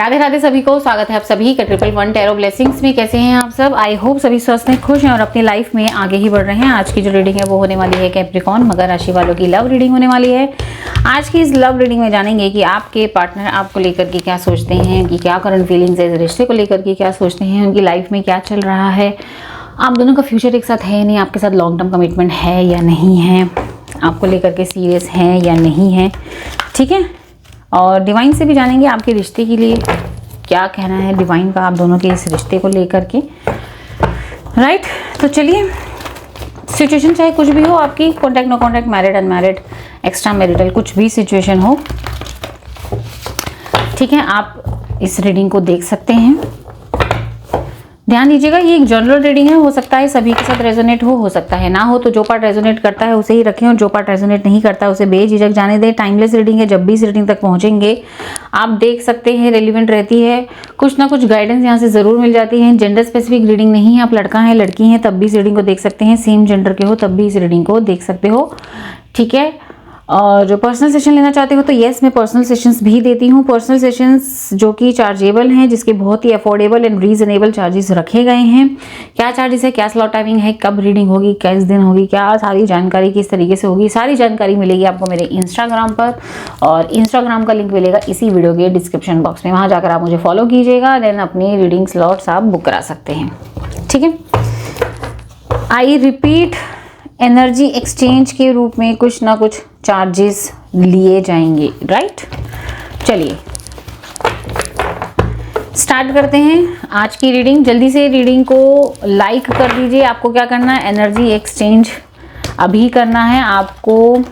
राधे राधे सभी को, स्वागत है आप सभी का 111 टैरो ब्लेसिंग्स में। कैसे हैं आप सब? आई होप सभी स्वस्थ हैं, खुश हैं और अपनी लाइफ में आगे ही बढ़ रहे हैं। आज की जो रीडिंग है वो होने वाली है कैप्रिकॉर्न मकर राशि वालों की लव रीडिंग होने वाली है। आज की इस लव रीडिंग में जानेंगे कि आपके पार्टनर आपको लेकर के क्या सोचते हैं, कि क्या करंट फीलिंग्स है, इस रिश्ते को लेकर के क्या सोचते हैं, उनकी लाइफ में क्या चल रहा है, आप दोनों का फ्यूचर एक साथ है नहीं, आपके साथ लॉन्ग टर्म कमिटमेंट है या नहीं है, आपको लेकर के सीरियस हैं या नहीं है। ठीक है, और डिवाइन से भी जानेंगे आपके रिश्ते के लिए क्या कहना है डिवाइन का आप दोनों के इस रिश्ते को लेकर के। राइट, तो चलिए, सिचुएशन चाहे कुछ भी हो आपकी, contact no contact, married unmarried, extra marital, कुछ भी सिचुएशन हो, ठीक है, आप इस रीडिंग को देख सकते हैं। ध्यान दीजिएगा, ये एक जनरल रीडिंग है, हो सकता है सभी के साथ रेजोनेट हो सकता है ना हो, तो जो पार्ट रेजोनेट करता है उसे ही रखें और जो पार्ट रेजोनेट नहीं करता है उसे बेझिझक जाने दें। टाइमलेस रीडिंग है, जब भी इस रीडिंग तक पहुंचेंगे आप देख सकते हैं, रेलिवेंट रहती है, कुछ ना कुछ गाइडेंस यहाँ से जरूर मिल जाती है। जेंडर स्पेसिफिक रीडिंग नहीं है, आप लड़का है लड़की हैं तब भी इस रीडिंग को देख सकते हैं, सेम जेंडर के हो तब भी इस रीडिंग को देख सकते हो। ठीक है, और जो पर्सनल सेशन लेना चाहते हो तो येस, मैं पर्सनल सेशंस भी देती हूँ। पर्सनल सेशंस जो कि चार्जेबल हैं, जिसके बहुत ही अफोर्डेबल एंड रीजनेबल चार्जेस रखे गए हैं। क्या चार्जेस है, क्या स्लॉट टाइमिंग है, कब रीडिंग होगी, किस दिन होगी, क्या सारी जानकारी किस तरीके से होगी, सारी जानकारी मिलेगी आपको मेरे इंस्टाग्राम पर, और इंस्टाग्राम का लिंक मिलेगा इसी वीडियो के डिस्क्रिप्शन बॉक्स में। वहाँ जाकर आप मुझे फॉलो कीजिएगा, देन अपनी रीडिंग स्लॉट्स आप बुक करा सकते हैं। ठीक है, आई रिपीट, एनर्जी एक्सचेंज के रूप में कुछ ना कुछ चार्जेस लिए जाएंगे। राइट, चलिए स्टार्ट करते हैं आज की रीडिंग। जल्दी से रीडिंग को लाइक कर दीजिए। आपको क्या करना है, एनर्जी एक्सचेंज अभी करना है आपको।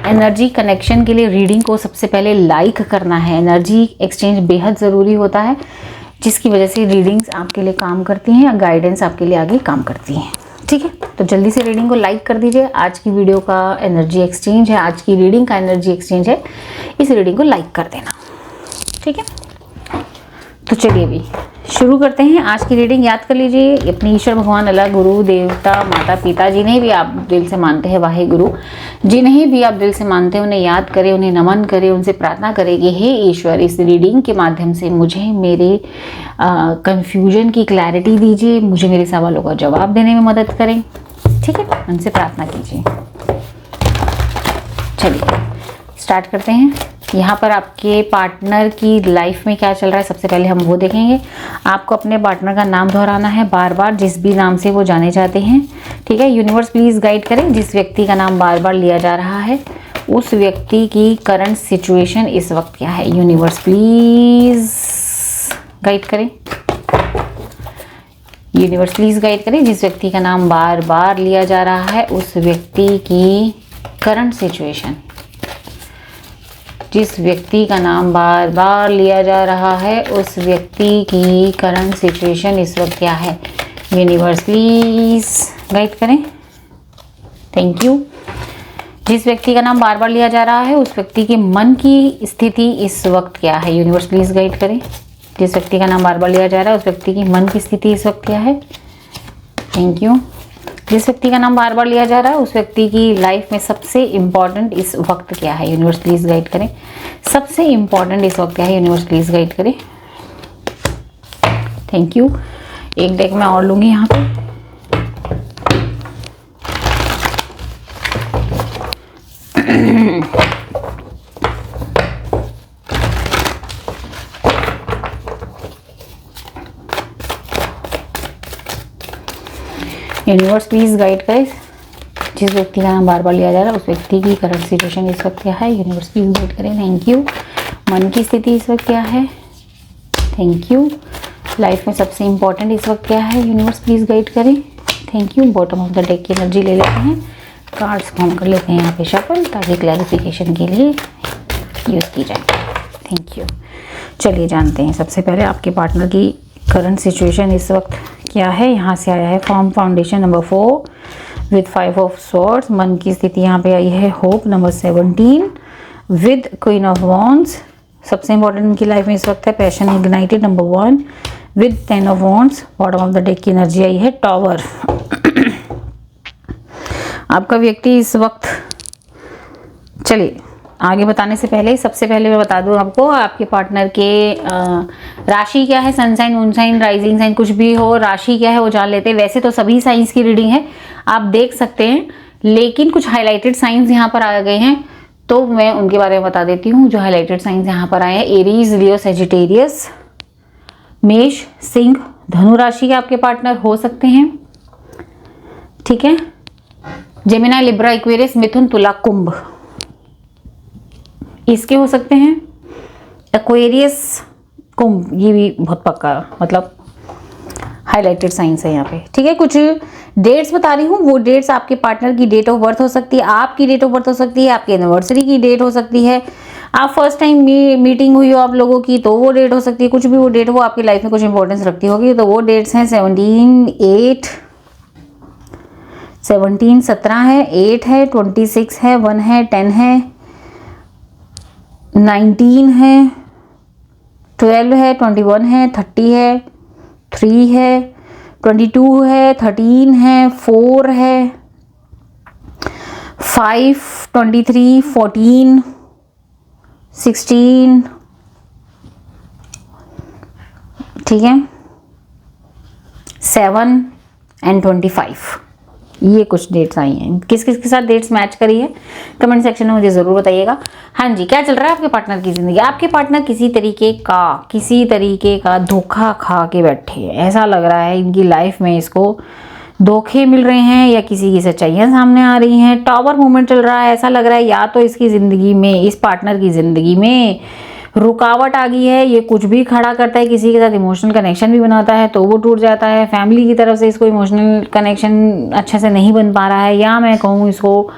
एनर्जी कनेक्शन के लिए रीडिंग को सबसे पहले लाइक करना है। एनर्जी एक्सचेंज बेहद ज़रूरी होता है, जिसकी वजह से रीडिंग्स आपके लिए काम करती हैं, गाइडेंस आपके लिए आगे काम करती हैं। ठीक है, तो जल्दी से रीडिंग को लाइक कर दीजिए। आज की वीडियो का एनर्जी एक्सचेंज है, आज की रीडिंग का एनर्जी एक्सचेंज है, इस रीडिंग को लाइक कर देना। ठीक है, तो चलिए अभी शुरू करते हैं आज की रीडिंग। याद कर लीजिए अपने ईश्वर भगवान, अल्लाह, गुरु, देवता, माता पिता, जिन्हें भी आप दिल से मानते हैं, वाहे गुरु, जिन्हें भी आप दिल से मानते हैं, उन्हें याद करें, उन्हें नमन करें, उनसे प्रार्थना करें कि हे ईश्वर, इस रीडिंग के माध्यम से मुझे मेरे कंफ्यूजन की क्लैरिटी दीजिए, मुझे मेरे सवालों का जवाब देने में मदद करें। ठीक है, उनसे प्रार्थना कीजिए। चलिए स्टार्ट करते हैं। यहाँ पर आपके पार्टनर की लाइफ में क्या चल रहा है, सबसे पहले हम वो देखेंगे। आपको अपने पार्टनर का नाम दोहराना है बार बार, जिस भी नाम से वो जाने चाहते हैं। ठीक है, यूनिवर्स प्लीज़ गाइड करें, जिस व्यक्ति का नाम बार बार लिया जा रहा है उस व्यक्ति की करंट सिचुएशन इस वक्त क्या है। यूनिवर्स प्लीज़ गाइड करें, यूनिवर्स प्लीज़ गाइड करें, जिस व्यक्ति का नाम बार बार लिया जा रहा है उस व्यक्ति की करंट सिचुएशन, जिस व्यक्ति का नाम बार बार लिया जा रहा है उस व्यक्ति की करंट सिचुएशन इस वक्त क्या है। यूनिवर्स प्लीज़ गाइड करें, थैंक यू। जिस व्यक्ति का नाम बार बार लिया जा रहा है उस व्यक्ति के मन की स्थिति इस वक्त क्या है। यूनिवर्स प्लीज़ गाइड करें, जिस व्यक्ति का नाम बार बार लिया जा रहा है उस व्यक्ति की मन की स्थिति इस वक्त क्या है। Thank you. जिस व्यक्ति का नाम बार बार लिया जा रहा है उस व्यक्ति की लाइफ में सबसे इम्पॉर्टेंट इस वक्त क्या है। यूनिवर्स प्लीज़ गाइड करें, सबसे इम्पॉर्टेंट इस वक्त क्या है। यूनिवर्स प्लीज़ गाइड करें, थैंक यू। एक डेक मैं और लूँगी यहाँ पे। यूनिवर्स प्लीज़ गाइड करें, जिस व्यक्ति का नाम बार बार लिया जा रहा है उस व्यक्ति की करंट सिचुएशन इस वक्त क्या है। यूनिवर्स प्लीज़ गाइड करें, थैंक यू। मन की स्थिति इस वक्त क्या है, थैंक यू। लाइफ में सबसे इम्पॉर्टेंट इस वक्त क्या है। यूनिवर्स प्लीज़ गाइड करें, thank you. Bottom of the deck की एनर्जी ले लेते हैं, कार्ड्स फॉर्म कर लेते हैं यहाँ पे शफल, ताकि क्लैरिफिकेशन के लिए यूज़ की जाए। Thank you. चलिए जानते हैं सबसे पहले आपके पार्टनर की करंट सिचुएशन इस वक्त क्या है। यहाँ से आया है form foundation number 4 with 5 of swords. मन की स्थिति यहाँ पे आई है hope number 17 with queen of wands. सबसे इंपॉर्टेंट उनकी लाइफ में इस वक्त है passion ignited number 1 with 10 of wands. Bottom of the deck की एनर्जी आई है टॉवर। आपका व्यक्ति इस वक्त, चलिए आगे बताने से पहले सबसे पहले मैं बता दूं आपको आपके पार्टनर के राशि क्या है, sun sign, moon sign, rising sign, कुछ भी हो, राशि क्या है वो जान लेते हैं। वैसे तो सभी साइंस की रीडिंग है, आप देख सकते हैं, लेकिन कुछ हाईलाइटेड साइंस यहाँ पर आ गए हैं तो मैं उनके बारे में बता देती हूँ। जो हाईलाइटेड साइंस यहाँ पर आए हैं, एरीज, लियो, सेजिटेरियस, मेष, सिंह, धनु राशि के आपके पार्टनर हो सकते हैं। ठीक है, जेमिनी, लिब्रा, एक्वेरियस, मिथुन, तुला, कुंभ इसके हो सकते हैं। एक्वेरियस, कुंभ ये भी बहुत पक्का मतलब हाईलाइटेड साइंस है यहाँ पे। ठीक है, कुछ डेट्स बता रही हूँ, वो डेट्स आपके पार्टनर की डेट ऑफ बर्थ हो सकती है, आपकी डेट ऑफ बर्थ हो सकती है, आपकी एनिवर्सरी की डेट हो सकती है, आप फर्स्ट टाइम मीटिंग हुई हो आप लोगों की तो वो डेट हो सकती है। कुछ भी वो डेट वो आपकी लाइफ में कुछ इंपॉर्टेंस रखती होगी, तो वो डेट्स हैं 17 है, 8 है, 26 है, 1 है, 10 है, 19 है, 12 है, 21 है, 30 है, 3 है, 22 है, 13 है, 4 है, 5, 23, 14, 16, ठीक है, 7 एंड 25 ये कुछ डेट्स आई हैं। किस किस के साथ डेट्स मैच करी है कमेंट सेक्शन में मुझे ज़रूर बताइएगा। हाँ जी, क्या चल रहा है आपके पार्टनर की ज़िंदगी? आपके पार्टनर किसी तरीके का धोखा खा के बैठे हैं। ऐसा लग रहा है इनकी लाइफ में इसको धोखे मिल रहे हैं या किसी की सच्चाइयाँ सामने आ रही हैं। टॉवर मूवमेंट चल रहा है, ऐसा लग रहा है या तो इसकी ज़िंदगी में, इस पार्टनर की ज़िंदगी में रुकावट आ गई है, ये कुछ भी खड़ा करता है, किसी के साथ इमोशनल कनेक्शन भी बनाता है तो वो टूट जाता है, फैमिली की तरफ से इसको इमोशनल कनेक्शन अच्छे से नहीं बन पा रहा है, या मैं कहूँ इसको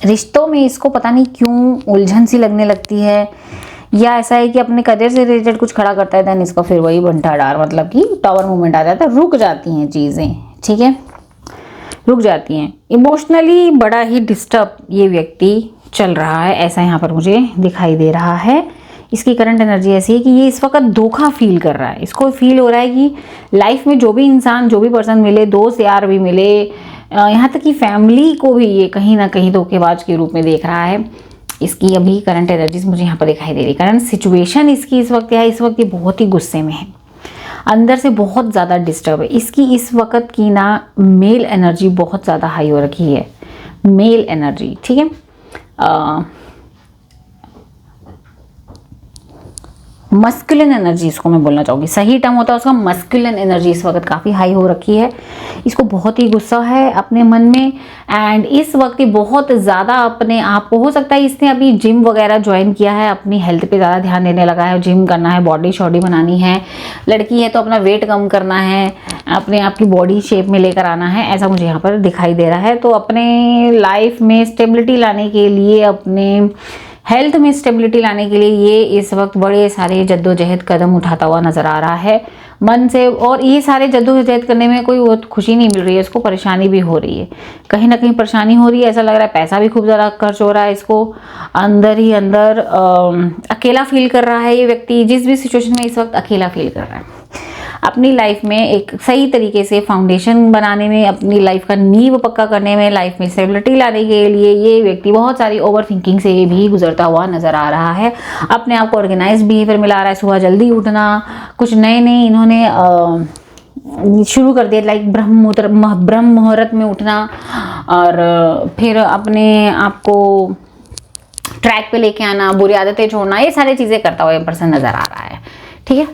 रिश्तों में इसको पता नहीं क्यों उलझन सी लगने लगती है, या ऐसा है कि अपने करियर से रिलेटेड कुछ खड़ा करता है देन इसको फिर वही बंटा डार मतलब कि टावर मूवमेंट आ जाता है, रुक जाती हैं चीज़ें। ठीक है, रुक जाती हैं। इमोशनली बड़ा ही डिस्टर्ब ये व्यक्ति चल रहा है, ऐसा यहाँ पर मुझे दिखाई दे रहा है। इसकी करंट एनर्जी ऐसी है कि ये इस वक्त धोखा फील कर रहा है। इसको फील हो रहा है कि लाइफ में जो भी इंसान, जो भी पर्सन मिले, दोस्त यार भी मिले, यहाँ तक कि फैमिली को भी ये कहीं ना कहीं धोखेबाज के रूप में देख रहा है। इसकी अभी करंट एनर्जीज मुझे यहाँ पर दिखाई दे रही है। करंट सिचुएशन इसकी इस वक्त है, इस वक्त ये बहुत ही गुस्से में है, अंदर से बहुत ज़्यादा डिस्टर्ब है। इसकी इस वक्त की ना मेल एनर्जी बहुत ज़्यादा हाई हो रखी है, मेल एनर्जी। ठीक है, मस्कुलिन एनर्जी इसको मैं बोलना चाहूँगी, सही टर्म होता है उसका मस्कुलिन एनर्जी इस वक्त काफ़ी हाई हो रखी है। इसको बहुत ही गुस्सा है अपने मन में, एंड इस वक्त ये बहुत ज़्यादा अपने आप को, हो सकता है इसने अभी जिम वगैरह ज्वाइन किया है, अपनी हेल्थ पे ज़्यादा ध्यान देने लगा है, जिम करना है, बॉडी शॉडी बनानी है, लड़की है तो अपना वेट कम करना है, अपने आप की बॉडी शेप में लेकर आना है, ऐसा मुझे यहाँ पर दिखाई दे रहा है। तो अपने लाइफ में स्टेबिलिटी लाने के लिए, अपने हेल्थ में स्टेबिलिटी लाने के लिए ये इस वक्त बड़े सारे जद्दोजहद कदम उठाता हुआ नज़र आ रहा है मन से, और ये सारे जद्दोजहद करने में कोई बहुत खुशी नहीं मिल रही है इसको, परेशानी भी हो रही है, कहीं ना कहीं परेशानी हो रही है। ऐसा लग रहा है पैसा भी खूब ज़्यादा खर्च हो रहा है, इसको अंदर ही अंदर अकेला फील कर रहा है ये व्यक्ति। जिस भी सिचुएशन में इस वक्त अकेला फील कर रहा है, अपनी लाइफ में एक सही तरीके से फाउंडेशन बनाने में, अपनी लाइफ का नींव पक्का करने में, लाइफ में स्टेबिलिटी लाने के लिए ये व्यक्ति बहुत सारी ओवर थिंकिंग से भी गुजरता हुआ नजर आ रहा है। अपने आप को ऑर्गेनाइज बिहेवियर मिला रहा है, सुबह जल्दी उठना, कुछ नए नए इन्होंने शुरू कर दिया, लाइक ब्रह्म मुहूर्त में उठना, और फिर अपने आप को ट्रैक पे लेके आना, बुरी आदतें छोड़ना, ये सारी चीज़ें करता हुआ पर्सन नजर आ रहा है। ठीक है,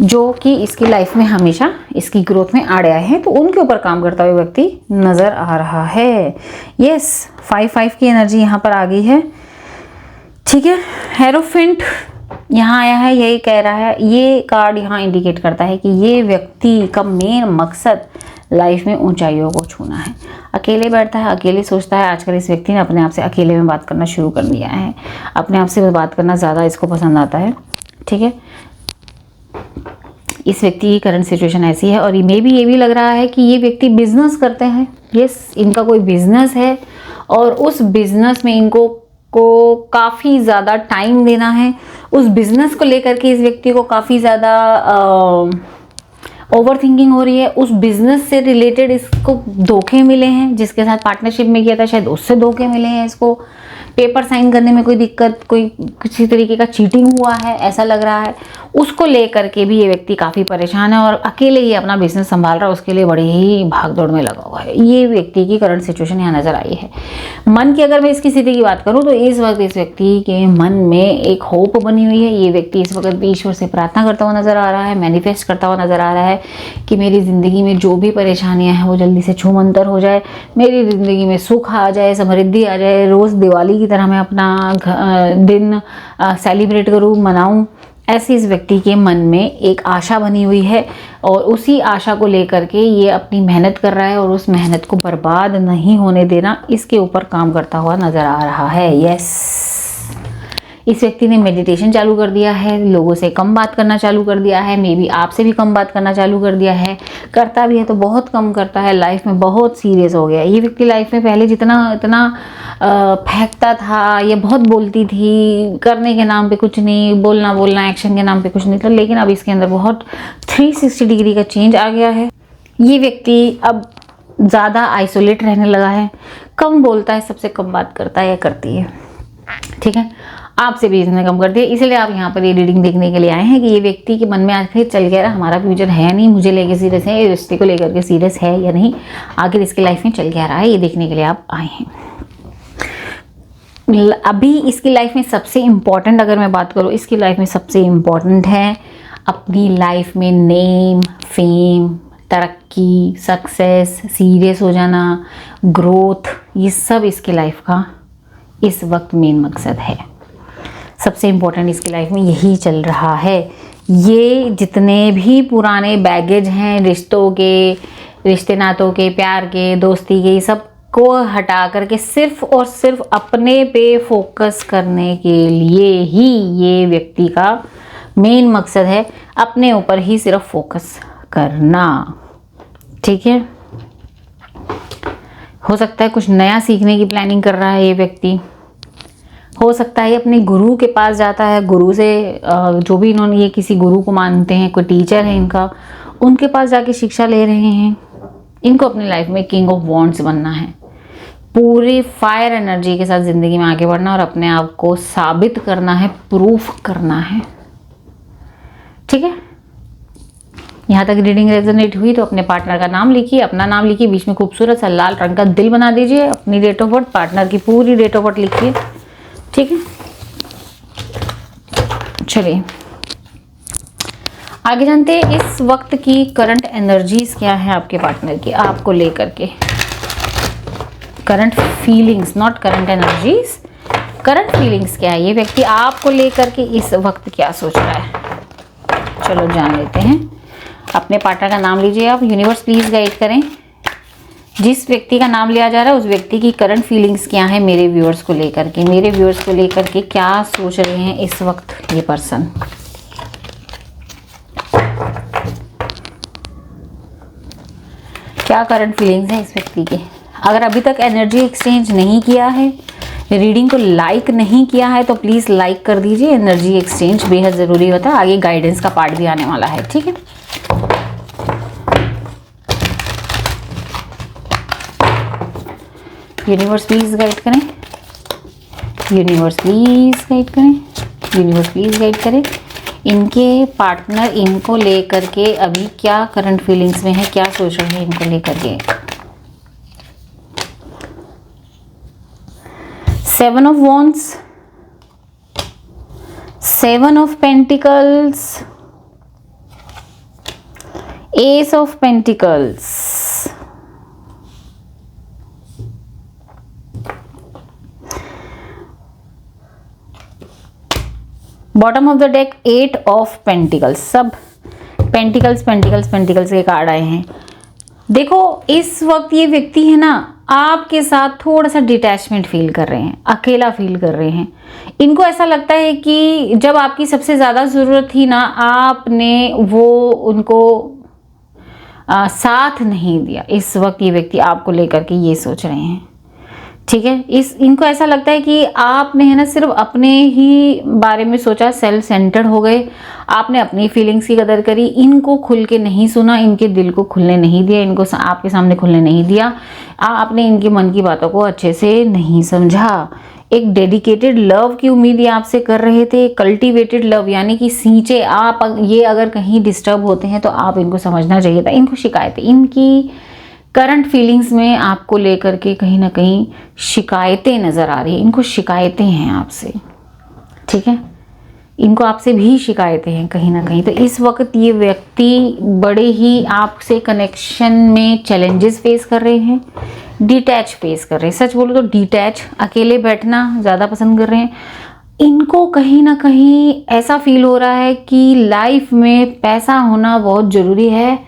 जो कि इसकी लाइफ में हमेशा इसकी ग्रोथ में आड़े आए हैं, तो उनके ऊपर काम करता हुआ व्यक्ति नज़र आ रहा है। यस, 5 की एनर्जी यहाँ पर आ गई है। ठीक है, हेरोफेंट यहाँ आया है, यही कह रहा है, ये कार्ड यहाँ इंडिकेट करता है कि ये व्यक्ति का मेन मकसद लाइफ में ऊंचाइयों को छूना है। अकेले बैठता है, अकेले सोचता है। आजकल इस व्यक्ति ने अपने आप से अकेले में बात करना शुरू कर दिया है, अपने आप से बात करना ज़्यादा इसको पसंद आता है। ठीक है, इस व्यक्ति की करंट सिचुएशन ऐसी है, और ये भी लग रहा है कि ये व्यक्ति बिजनेस करते हैं। यस, इनका कोई बिजनेस है और उस बिजनेस में इनको काफ़ी ज़्यादा टाइम देना है। उस बिजनेस को लेकर के इस व्यक्ति को काफ़ी ज़्यादा ओवर थिंकिंग हो रही है, उस बिजनेस से रिलेटेड इसको धोखे मिले हैं, जिसके साथ पार्टनरशिप में किया था शायद उससे धोखे मिले हैं इसको, पेपर साइन करने में कोई दिक्कत, कोई किसी तरीके का चीटिंग हुआ है ऐसा लग रहा है, उसको लेकर के भी ये व्यक्ति काफ़ी परेशान है और अकेले ही अपना बिजनेस संभाल रहा है, उसके लिए बड़ी ही भागदौड़ में लगा हुआ है। ये व्यक्ति की करंट सिचुएशन यहाँ नजर आई है। मन की अगर मैं इसकी स्थिति की बात करूँ तो इस वक्त इस व्यक्ति के मन में एक होप बनी हुई है। ये व्यक्ति इस वक्त भी ईश्वर से प्रार्थना करता हुआ नजर आ रहा है, मैनिफेस्ट करता हुआ नजर आ रहा है कि मेरी ज़िंदगी में जो भी परेशानियां हैं वो जल्दी से छूमंतर हो जाए, मेरी ज़िंदगी में सुख आ जाए, समृद्धि आ जाए, रोज़ दिवाली की तरह मैं अपना दिन सेलिब्रेट करूँ, मनाऊँ। ऐसी इस व्यक्ति के मन में एक आशा बनी हुई है और उसी आशा को लेकर के ये अपनी मेहनत कर रहा है और उस मेहनत को बर्बाद नहीं होने देना, इसके ऊपर काम करता हुआ नज़र आ रहा है। यस, इस व्यक्ति ने मेडिटेशन चालू कर दिया है, लोगों से कम बात करना चालू कर दिया है, मे बी आपसे भी कम बात करना चालू कर दिया है, करता भी है तो बहुत कम करता है, लाइफ में बहुत सीरियस हो गया। ये व्यक्ति लाइफ में पहले इतना फेंकता था, ये बहुत बोलती थी, करने के नाम पे कुछ नहीं, बोलना एक्शन के नाम पे कुछ नहीं था, लेकिन अब इसके अंदर बहुत 360 डिग्री का चेंज आ गया है। ये व्यक्ति अब ज़्यादा आइसोलेट रहने लगा है, कम बोलता है, सबसे कम बात करता है या करती है, ठीक है, आपसे भी इसने कम कर दिया। इसलिए आप यहाँ पर ये रीडिंग देखने के लिए आए हैं कि ये व्यक्ति के मन में आखिर चल गया रहा, हमारा फ्यूचर है नहीं, मुझे लेके सीरियस है, ये रिश्ते को लेकर के सीरियस है या नहीं, आखिर इसकी लाइफ में चल गया रहा है, ये देखने के लिए आप आए हैं। अभी इसकी लाइफ में सबसे इम्पॉर्टेंट अगर मैं बात करूँ, इसकी लाइफ में सबसे इम्पॉर्टेंट है अपनी लाइफ में नेम, फेम, तरक्की, सक्सेस, सीरियस हो जाना, ग्रोथ, ये सब इसकी लाइफ का इस वक्त मेन मकसद है। सबसे इम्पोर्टेंट इसकी लाइफ में यही चल रहा है। ये जितने भी पुराने बैगेज हैं रिश्तों के, रिश्ते नातों के, प्यार के, दोस्ती के, सब को हटा करके सिर्फ और सिर्फ अपने पे फोकस करने के लिए ही ये व्यक्ति का मेन मकसद है, अपने ऊपर ही सिर्फ फोकस करना, ठीक है। हो सकता है कुछ नया सीखने की प्लानिंग कर रहा है ये व्यक्ति, हो सकता है अपने गुरु के पास जाता है, गुरु से जो भी इन्होंने, ये किसी गुरु को मानते हैं, कोई टीचर है इनका, उनके पास जाके शिक्षा ले रहे हैं। इनको अपनी लाइफ में किंग ऑफ वॉन्ड्स बनना है, पूरी फायर एनर्जी के साथ ज़िंदगी में आगे बढ़ना और अपने आप को साबित करना है, प्रूफ करना है, ठीक है। यहाँ तक रीडिंग रेजोनेट हुई तो अपने पार्टनर का नाम लिखिए, अपना नाम लिखिए, बीच में खूबसूरत सा लाल रंग का दिल बना दीजिए, अपनी डेट ऑफ बर्थ, पार्टनर की पूरी डेट ऑफ बर्थ लिखिए, ठीक है। चलिए आगे जानते हैं इस वक्त की करंट एनर्जीज क्या है आपके पार्टनर की, आपको लेकर के current feelings, not current energies, current feelings क्या है, ये व्यक्ति आपको लेकर के इस वक्त क्या सोच रहा है। चलो जान लेते हैं। अपने पार्टनर का नाम लीजिए आप, यूनिवर्स प्लीज गाइड करें, जिस व्यक्ति का नाम लिया जा रहा है उस व्यक्ति की करंट फीलिंग्स क्या है मेरे व्यूअर्स को लेकर के, मेरे व्यूअर्स को लेकर के क्या सोच रहे हैं इस वक्त ये पर्सन। क्या करंट फीलिंग्स है इस व्यक्ति की। अगर अभी तक एनर्जी एक्सचेंज नहीं किया है, रीडिंग को लाइक नहीं किया है तो प्लीज़ लाइक कर दीजिए, एनर्जी एक्सचेंज बेहद ज़रूरी होता है, आगे गाइडेंस का पार्ट भी आने वाला है, ठीक है। यूनिवर्स प्लीज गाइड करें, यूनिवर्स प्लीज गाइड करें, यूनिवर्स प्लीज गाइड करें। इनके पार्टनर इनको लेकर के अभी क्या करंट फीलिंग्स में है, क्या सोच रहे हैं इनको लेकर के। 7 of wands, 7 of pentacles, S of pentacles, bottom of the deck 8 of pentacles, सब पेंटिकल्स पेंटिकल्स पेंटिकल्स के कार्ड आए हैं। देखो इस वक्त ये व्यक्ति है ना आपके साथ थोड़ा सा डिटैचमेंट फील कर रहे हैं, अकेला फील कर रहे हैं। इनको ऐसा लगता है कि जब आपकी सबसे ज़्यादा ज़रूरत थी ना, आपने वो उनको साथ नहीं दिया। इस वक्त ये व्यक्ति आपको लेकर के ये सोच रहे हैं, ठीक है। इनको ऐसा लगता है कि आपने है ना सिर्फ अपने ही बारे में सोचा, सेल्फ सेंटर्ड हो गए, आपने अपनी फीलिंग्स की कदर करी, इनको खुल के नहीं सुना, इनके दिल को खुलने नहीं दिया, इनको आपके सामने खुलने नहीं दिया, आपने इनके मन की बातों को अच्छे से नहीं समझा। एक डेडिकेटेड लव की उम्मीद ये आपसे कर रहे थे, कल्टीवेटेड लव, यानी कि सींचे। आप ये अगर कहीं डिस्टर्ब होते हैं तो आप इनको समझना चाहिए था। इनको शिकायतें, इनकी करंट फीलिंग्स में आपको लेकर के कहीं ना कहीं शिकायतें नज़र आ रही है। इनको शिकायतें हैं आपसे, ठीक है, इनको आपसे भी शिकायतें हैं कहीं ना कहीं। तो इस वक्त ये व्यक्ति बड़े ही आपसे कनेक्शन में चैलेंजेस फेस कर रहे हैं, डिटैच फेस कर रहे हैं। सच बोलो तो डिटैच, अकेले बैठना ज़्यादा पसंद कर रहे हैं। इनको कहीं ना कहीं ऐसा फील हो रहा है कि लाइफ में पैसा होना बहुत ज़रूरी है,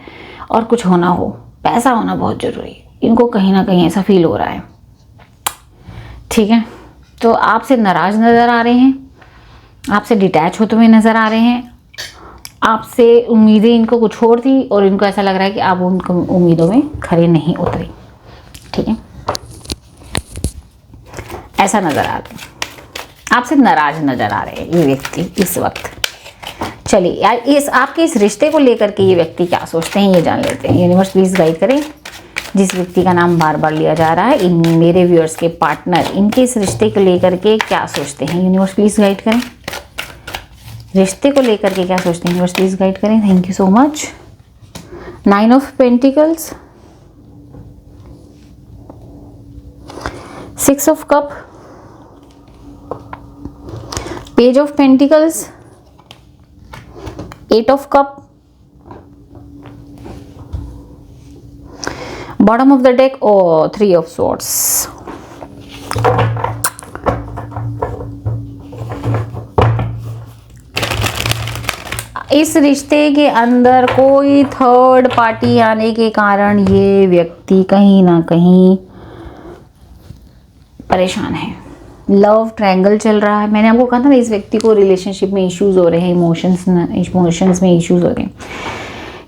और कुछ होना हो, पैसा होना बहुत ज़रूरी है। इनको कहीं ना कहीं ऐसा फील हो रहा है, ठीक है। तो आपसे नाराज़ नज़र आ रहे हैं, आपसे डिटैच होते हुए नज़र आ रहे हैं, आपसे उम्मीदें इनको कुछ और थी, और इनको ऐसा लग रहा है कि आप उनको उम्मीदों में खरे नहीं उतरे, ठीक है, ऐसा नज़र आ रहा है। आपसे नाराज़ नज़र आ रहे हैं ये व्यक्ति इस वक्त। चलिए यार, आपके इस रिश्ते को लेकर के ये व्यक्ति क्या सोचते हैं ये जान लेते हैं। यूनिवर्स प्लीज़ गाइड करें। जिस व्यक्ति का नाम बार बार लिया जा रहा है, इन मेरे व्यूअर्स के पार्टनर, इनके इस रिश्ते को लेकर के क्या सोचते हैं। यूनिवर्स प्लीज़ गाइड करें। रिश्ते को लेकर के क्या सोचते हैं, यूनिवर्स प्लीज़ गाइड करें। Thank you so much. 9 of pentacles, 6 of cup, page of pentacles, 8 of cup, bottom of the deck, or 3 of swords. इस रिश्ते के अंदर कोई थर्ड पार्टी आने के कारण ये व्यक्ति कहीं ना कहीं परेशान है। लव ट्रायंगल चल रहा है। मैंने आपको कहा था ना, इस व्यक्ति को रिलेशनशिप में इश्यूज हो रहे हैं, इमोशंस में इश्यूज हो रहे हैं।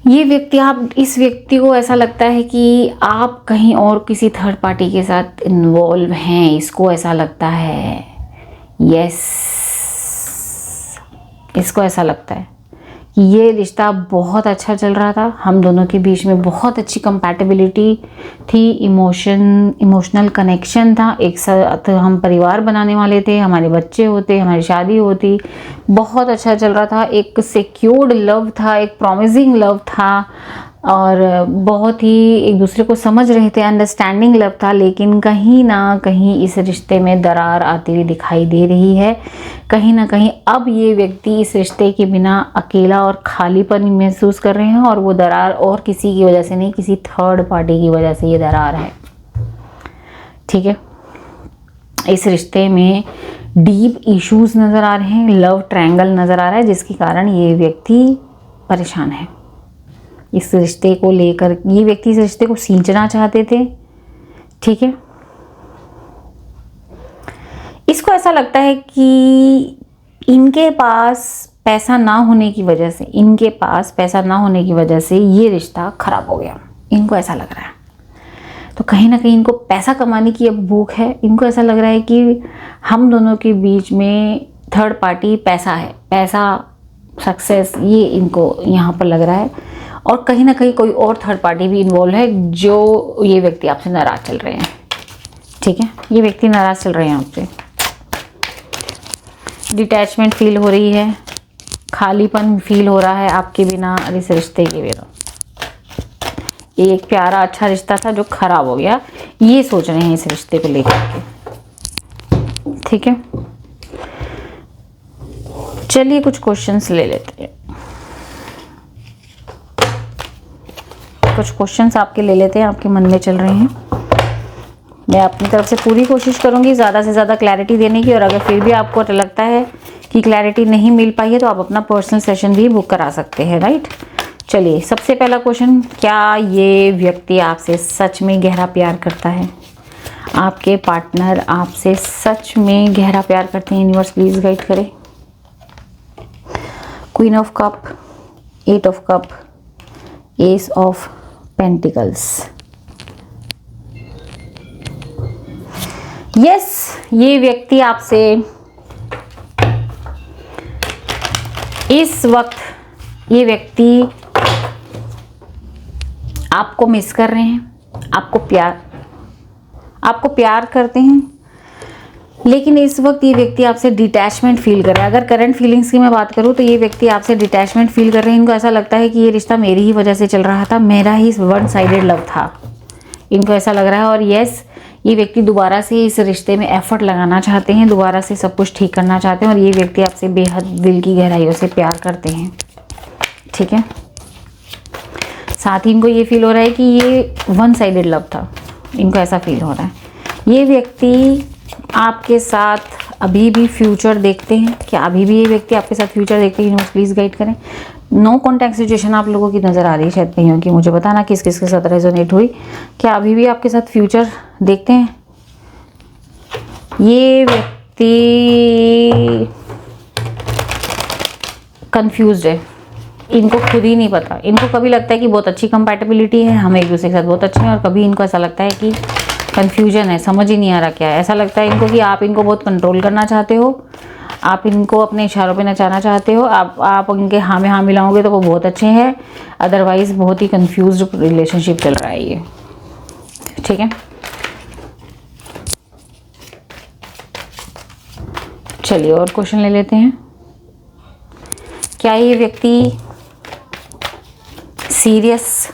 ये व्यक्ति, आप इस व्यक्ति को ऐसा लगता है कि आप कहीं और किसी थर्ड पार्टी के साथ इन्वॉल्व हैं, इसको ऐसा लगता है। यस, इसको ऐसा लगता है कि ये रिश्ता बहुत अच्छा चल रहा था, हम दोनों के बीच में बहुत अच्छी कंपैटिबिलिटी थी, इमोशनल कनेक्शन था, एक साथ हम परिवार बनाने वाले थे, हमारे बच्चे होते, हमारी शादी होती, बहुत अच्छा चल रहा था, एक सिक्योर्ड लव था, एक प्रॉमिसिंग लव था, और बहुत ही एक दूसरे को समझ रहे थे, अंडरस्टैंडिंग लव था। लेकिन कहीं ना कहीं इस रिश्ते में दरार आती हुई दिखाई दे रही है। कहीं ना कहीं अब ये व्यक्ति इस रिश्ते के बिना अकेला और खालीपन महसूस कर रहे हैं, और वो दरार और किसी की वजह से नहीं, किसी थर्ड पार्टी की वजह से ये दरार है, ठीक है। इस रिश्ते में डीप इश्यूज नज़र आ रहे हैं, लव ट्रायंगल नज़र आ रहा है, जिसके कारण ये व्यक्ति परेशान है। इस रिश्ते को लेकर ये व्यक्ति इस रिश्ते को सींचना चाहते थे, ठीक है। इसको ऐसा लगता है कि इनके पास पैसा ना होने की वजह से, ये रिश्ता खराब हो गया, इनको ऐसा लग रहा है। तो कहीं ना कहीं इनको पैसा कमाने की अब भूख है। इनको ऐसा लग रहा है कि हम दोनों के बीच में थर्ड पार्टी पैसा है, पैसा, सक्सेस, ये इनको यहाँ पर लग रहा है। और कहीं ना कहीं कोई और थर्ड पार्टी भी इन्वॉल्व है, जो ये व्यक्ति आपसे नाराज चल रहे हैं, ठीक है। ये व्यक्ति नाराज चल रहे हैं आपसे, डिटैचमेंट फील हो रही है, खालीपन फील हो रहा है आपके बिना, इस रिश्ते के बिना। एक प्यारा अच्छा रिश्ता था जो खराब हो गया, ये सोच रहे हैं इस रिश्ते को लेकर के, ठीक है। चलिए कुछ क्वेश्चंस ले लेते हैं, कुछ क्वेश्चंस आपके ले लेते हैं, आपके मन में चल रहे हैं। मैं अपनी तरफ से पूरी कोशिश करूंगी ज़्यादा से ज़्यादा क्लैरिटी देने की, और अगर फिर भी आपको लगता है कि क्लैरिटी नहीं मिल पाई है तो आप अपना पर्सनल सेशन भी बुक करा सकते हैं, राइट। चलिए, सबसे पहला क्वेश्चन, क्या ये व्यक्ति आपसे सच में गहरा प्यार करता है? आपके पार्टनर आपसे सच में गहरा प्यार करते हैं? यूनिवर्स प्लीज गाइड करें। Queen of cup, 8 of cup, S of pentacles. Yes, ये व्यक्ति आपसे इस वक्त, ये व्यक्ति आपको मिस कर रहे हैं, आपको प्यार करते हैं, लेकिन इस वक्त ये व्यक्ति आपसे डिटैचमेंट फील कर रहा है। अगर करंट फीलिंग्स की मैं बात करूं तो ये व्यक्ति आपसे डिटैचमेंट फील कर रहे हैं। इनको ऐसा लगता है कि ये रिश्ता मेरी ही वजह से चल रहा था, मेरा ही वन साइडेड लव था, इनको ऐसा लग रहा है। और यस, ये व्यक्ति दोबारा से इस रिश्ते में एफर्ट लगाना चाहते हैं, दोबारा से सब कुछ ठीक करना चाहते हैं, और ये व्यक्ति आपसे बेहद दिल की गहराइयों से प्यार करते हैं। ठीक है, साथ ही इनको ये फील हो रहा है कि ये वन साइडेड लव था, इनको ऐसा फील हो रहा है। ये व्यक्ति आपके साथ अभी भी फ्यूचर देखते हैं, क्या अभी भी ये व्यक्ति आपके साथ फ्यूचर देखते हैं? यूनिवर्स प्लीज गाइड करें। नो कॉन्टैक्ट सिचुएशन आप लोगों की नज़र आ रही है, शायद नहीं होगी, मुझे बताना किस किस के साथ रेजोनेट हुई। क्या अभी भी आपके साथ फ्यूचर देखते हैं? ये व्यक्ति कंफ्यूज्ड है, इनको खुद ही नहीं पता। इनको कभी लगता है कि बहुत अच्छी कंपैटिबिलिटी है, हम एक दूसरे के साथ बहुत अच्छे हैं, और कभी इनको ऐसा लगता है कि कंफ्यूजन है, समझ ही नहीं आ रहा क्या है। ऐसा लगता है इनको कि आप इनको बहुत कंट्रोल करना चाहते हो, आप इनको अपने इशारों पे नचाना चाहते हो, आप इनके हाँ में हाँ मिलाओगे तो वो बहुत अच्छे हैं, अदरवाइज बहुत ही कंफ्यूज्ड रिलेशनशिप चल रहा है ये। ठीक है, चलिए और क्वेश्चन ले लेते हैं। क्या ये व्यक्ति सीरियस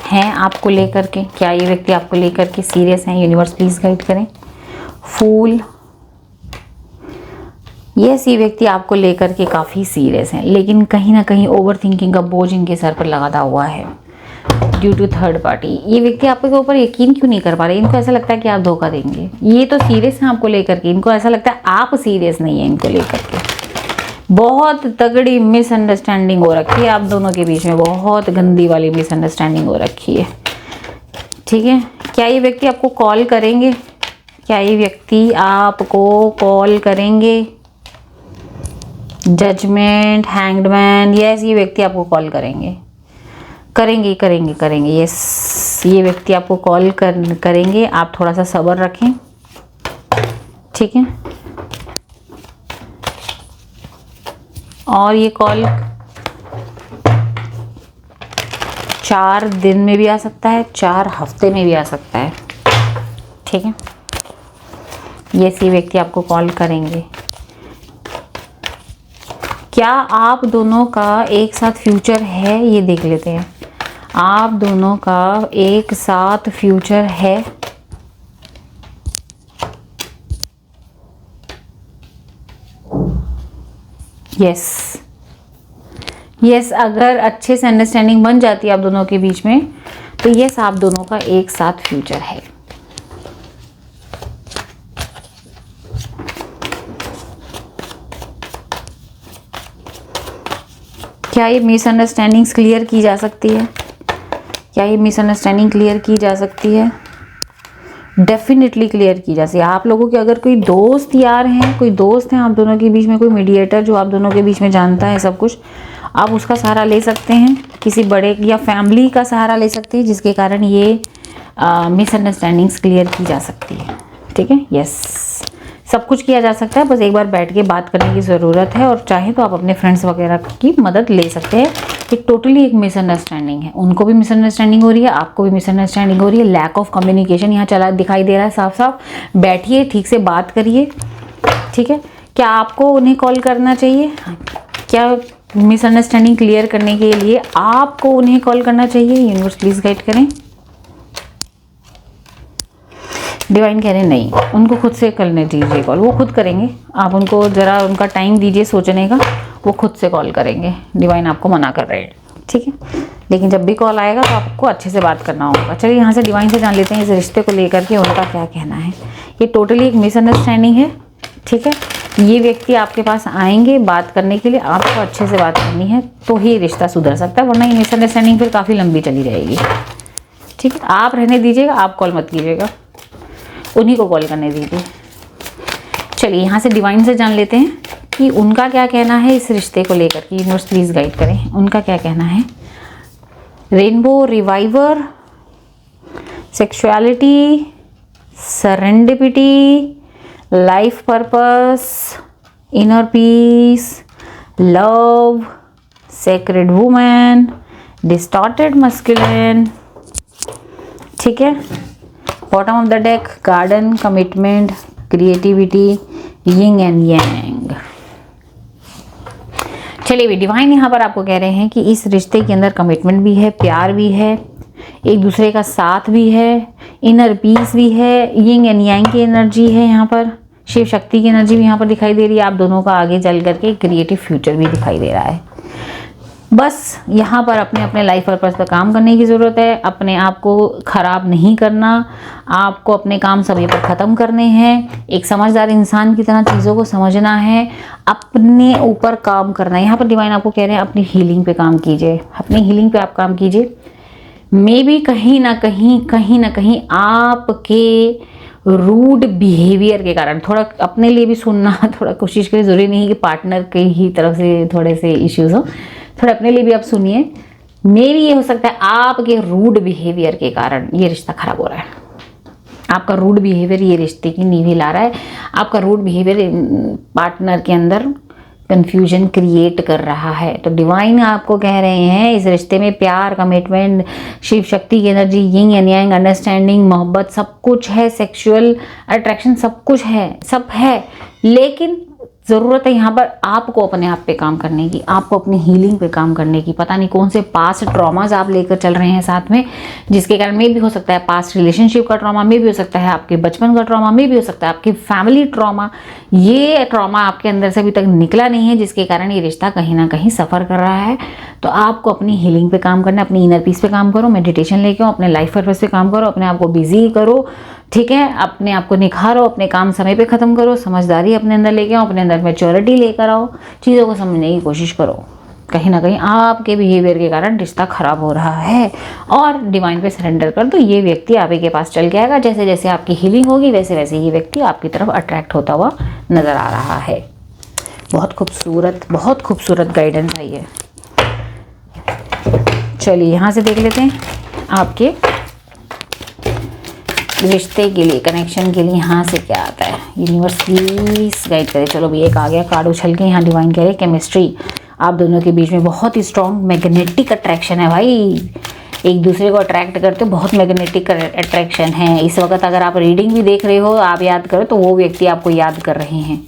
हैं आपको लेकर के? क्या ये व्यक्ति आपको लेकर के सीरियस हैं? यूनिवर्स प्लीज गाइड करें। फूल, यस, ये व्यक्ति आपको लेकर के काफ़ी सीरियस हैं, लेकिन कहीं ना कहीं ओवर थिंकिंग का बोझ इनके सर पर लगा हुआ है ड्यू टू थर्ड पार्टी। ये व्यक्ति आपके ऊपर यकीन क्यों नहीं कर पा रहे? इनको ऐसा लगता है कि आप धोखा देंगे। ये तो सीरियस हैं आपको लेकर के, इनको ऐसा लगता है आप सीरियस नहीं है इनको लेकर के। बहुत तगड़ी मिसअंडरस्टैंडिंग हो रखी है आप दोनों के बीच में, बहुत गंदी वाली मिसअंडरस्टैंडिंग हो रखी है। ठीक है, क्या ये व्यक्ति आपको कॉल करेंगे? क्या ये व्यक्ति आपको कॉल करेंगे? जजमेंट, हैंग्ड मैन, यस, ये व्यक्ति आपको कॉल करेंगे, करेंगे। यस, ये व्यक्ति आपको कॉल करेंगे। आप थोड़ा सा सब्र रखें। ठीक है, और ये कॉल 4 दिन में भी आ सकता है, 4 हफ्ते में भी आ सकता है। ठीक है, यस, ये व्यक्ति आपको कॉल करेंगे। क्या आप दोनों का एक साथ फ्यूचर है? ये देख लेते हैं। आप दोनों का एक साथ फ्यूचर है? यस, अगर अच्छे से अंडरस्टैंडिंग बन जाती है आप दोनों के बीच में तो यस, आप दोनों का एक साथ फ्यूचर है। क्या ये मिसअंडरस्टैंडिंग्स क्लियर की जा सकती है? क्या ये मिसअंडरस्टैंडिंग क्लियर की जा सकती है? डेफिनेटली क्लियर की जा सकती है। आप लोगों के अगर कोई दोस्त यार हैं, कोई दोस्त हैं आप दोनों के बीच में, कोई मीडिएटर जो आप दोनों के बीच में जानता है सब कुछ, आप उसका सहारा ले सकते हैं, किसी बड़े या फैमिली का सहारा ले सकते हैं, जिसके कारण ये मिसअंडरस्टैंडिंग्स क्लियर की जा सकती है। ठीक है, यस, सब कुछ किया जा सकता है, बस एक बार बैठ के बात करने की ज़रूरत है, और चाहे तो आप अपने फ्रेंड्स वगैरह की मदद ले सकते हैं। कि टोटली एक मिसअंडरस्टैंडिंग है, उनको भी मिसअंडरस्टैंडिंग हो रही है, आपको भी मिसअंडरस्टैंडिंग हो रही है, लैक ऑफ कम्युनिकेशन यहाँ चला दिखाई दे रहा है साफ साफ। बैठिए, ठीक से बात करिए। ठीक है, क्या आपको उन्हें कॉल करना चाहिए? क्या मिसअंडरस्टैंडिंग क्लियर करने के लिए आपको उन्हें कॉल करना चाहिए? यूनिवर्स प्लीज गाइड करें। डिवाइन कह रहे हैं नहीं, उनको खुद से करने दीजिए कॉल, वो खुद करेंगे। आप उनको ज़रा उनका टाइम दीजिए सोचने का, वो खुद से कॉल करेंगे। डिवाइन आपको मना कर रहे हैं। ठीक है, लेकिन जब भी कॉल आएगा तो आपको अच्छे से बात करना होगा। चलिए यहाँ से डिवाइन से जान लेते हैं इस रिश्ते को लेकर के उनका क्या कहना है। ये टोटली एक मिसअंडरस्टैंडिंग है। ठीक है, ये व्यक्ति आपके पास आएंगे बात करने के लिए, आपको अच्छे से बात करनी है तो ही रिश्ता सुधर सकता है, वरना ये मिसअंडरस्टैंडिंग फिर काफ़ी लंबी चली जाएगी। ठीक है, आप रहने दीजिएगा, आप कॉल मत कीजिएगा, उन्हीं को कॉल करने दीजिए। चलिए यहाँ से डिवाइन से जान लेते हैं कि उनका क्या कहना है इस रिश्ते को लेकर के। यूनिवर्स प्लीज गाइड करें, उनका क्या कहना है। Rainbow, reviver, sexuality, serendipity, life purpose, inner peace, love, sacred women, distorted masculine, ठीक है। Bottom of the deck garden, commitment, creativity, yin and yang. चलिए भी डिवाइन यहाँ पर आपको कह रहे हैं कि इस रिश्ते के अंदर कमिटमेंट भी है, प्यार भी है, एक दूसरे का साथ भी है, इनर पीस भी है, यिंग एंड यांग की एनर्जी है, यहाँ पर शिव शक्ति की एनर्जी भी यहाँ पर दिखाई दे रही है। आप दोनों का आगे चल करके क्रिएटिव फ्यूचर भी दिखाई दे रहा है। बस यहाँ पर अपने अपने लाइफ पर्पस पर काम करने की ज़रूरत है। अपने आप को ख़राब नहीं करना, आपको अपने काम समय पर ख़त्म करने हैं। एक समझदार इंसान की तरह चीज़ों को समझना है, अपने ऊपर काम करना है। यहाँ पर डिवाइन आपको कह रहे हैं अपनी हीलिंग पे काम कीजिए, अपनी हीलिंग पे आप काम कीजिए। मे बी कहीं ना कहीं आपके रूड बिहेवियर के कारण थोड़ा अपने लिए भी सुनना थोड़ा कोशिश करिए। ज़रूरी नहीं कि पार्टनर के ही तरफ से थोड़े से इश्यूज़ हो, थोड़ा अपने लिए भी आप सुनिए। मे भी ये हो सकता है आपके रूड बिहेवियर के कारण ये रिश्ता खराब हो रहा है। आपका रूड बिहेवियर ये रिश्ते की नींव हिला रहा है। आपका रूड बिहेवियर पार्टनर के अंदर कंफ्यूजन क्रिएट कर रहा है। तो डिवाइन आपको कह रहे हैं इस रिश्ते में प्यार, कमिटमेंट, शिव शक्ति की energy, Ying and Yang, understanding, मोहब्बत सब कुछ है, सेक्सुअल अट्रैक्शन सब कुछ है, सब है। लेकिन ज़रूरत है यहाँ पर आपको अपने आप पे काम करने की, आपको अपनी हीलिंग पे काम करने की। पता नहीं कौन से पास्ट ट्रॉमाज आप लेकर चल रहे हैं साथ में, जिसके कारण में भी हो सकता है पास्ट रिलेशनशिप का ट्रॉमा, में भी हो सकता है आपके बचपन का ट्रॉमा, में भी हो सकता है आपकी फैमिली ट्रॉमा। ये ट्रॉमा आपके अंदर से अभी तक निकला नहीं है, जिसके कारण ये रिश्ता कहीं ना कहीं सफ़र कर रहा है। तो आपको अपनी हीलिंग पे काम करना है, अपनी इनर पीस पे काम करो, मेडिटेशन लेके आओ, अपने लाइफ पर्पस पे काम करो, अपने आप को बिजी करो, ठीक है। अपने आप को निखारो, अपने काम समय पे ख़त्म करो, समझदारी अपने अंदर लेके आओ, अपने अंदर मैच्योरिटी लेकर आओ, चीज़ों को समझने की कोशिश करो। कहीं ना कहीं आपके बिहेवियर के कारण रिश्ता खराब हो रहा है और डिवाइन पे सरेंडर कर दो। ये व्यक्ति आप ही के पास चल के आएगा। जैसे जैसे आपकी हीलिंग होगी वैसे वैसे ये व्यक्ति आपकी तरफ अट्रैक्ट होता हुआ नज़र आ रहा है। बहुत खूबसूरत गाइडेंस है ये। चलिए यहाँ से देख लेते हैं आपके रिश्ते के लिए, कनेक्शन के लिए यहाँ से क्या आता है। यूनिवर्स प्लीज गाइड करे। चलो भी एक आ गया कार्ड उछल के। यहाँ डिवाइन कह रहे हैं केमिस्ट्री आप दोनों के बीच में बहुत ही स्ट्रॉन्ग मैग्नेटिक अट्रैक्शन है भाई। एक दूसरे को अट्रैक्ट करते हो, बहुत मैग्नेटिक अट्रैक्शन है। इस वक्त अगर आप रीडिंग भी देख रहे हो, आप याद करो तो वो व्यक्ति आपको याद कर रहे हैं,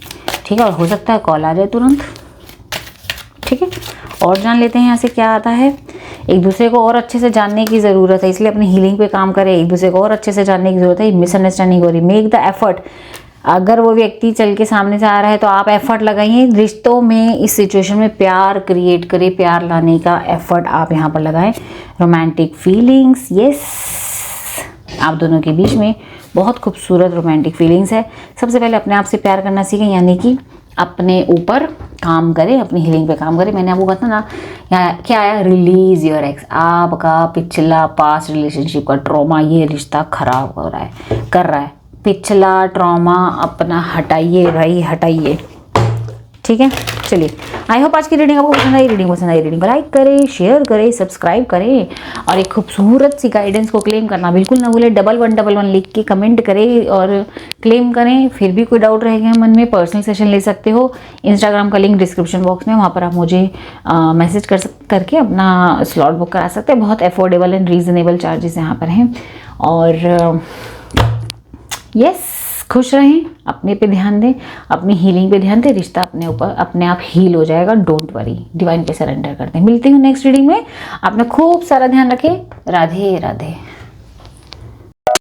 ठीक है। और हो सकता है कॉल आ जाए तुरंत, ठीक है। और जान लेते हैं यहाँ से क्या आता है। एक दूसरे को और अच्छे से जानने की ज़रूरत है, इसलिए अपनी हीलिंग पे काम करें। एक दूसरे को और अच्छे से जानने की ज़रूरत है। मिसअंडरस्टैंडिंग हो रही, मेक द एफर्ट। अगर वो व्यक्ति चल के सामने से आ रहा है तो आप एफर्ट लगाइए रिश्तों में। इस सिचुएशन में प्यार क्रिएट करें, प्यार लाने का एफर्ट आप यहाँ पर लगाएं। रोमांटिक फीलिंग्स, यस, आप दोनों के बीच में बहुत खूबसूरत रोमांटिक फीलिंग्स है। सबसे पहले अपने आप से प्यार करना सीखें, यानी कि अपने ऊपर काम करें, अपनी हीलिंग पे काम करें। मैंने आपको कहा था ना, यहाँ क्या आया, रिलीज योर एक्स। आपका पिछला पास्ट रिलेशनशिप का ट्रॉमा ये रिश्ता खराब हो रहा है, कर रहा है। पिछला ट्रॉमा अपना हटाइए भाई, हटाइए, ठीक है। चलिए, आई होप आज की रीडिंग आपको पसंद आई। रीडिंग को लाइक करें, शेयर करें, सब्सक्राइब करें और एक खूबसूरत सी गाइडेंस को क्लेम करना बिल्कुल ना भूलें। 1111 लिख के कमेंट करें और क्लेम करें। फिर भी कोई डाउट रह गया मन में, पर्सनल सेशन ले सकते हो। इंस्टाग्राम का लिंक डिस्क्रिप्शन बॉक्स में, वहाँ पर आप मुझे मैसेज करके अपना स्लॉट बुक करा सकते हैं। बहुत अफोर्डेबल एंड रीजनेबल चार्जेस यहाँ पर हैं। और यस, खुश रहें, अपने पे ध्यान दें, अपनी हीलिंग पे ध्यान दें। रिश्ता अपने ऊपर अपने आप हील हो जाएगा, डोंट वरी। डिवाइन पे सरेंडर करते हैं। मिलती हूँ नेक्स्ट रीडिंग में। आपने खूब सारा ध्यान रखें। राधे राधे।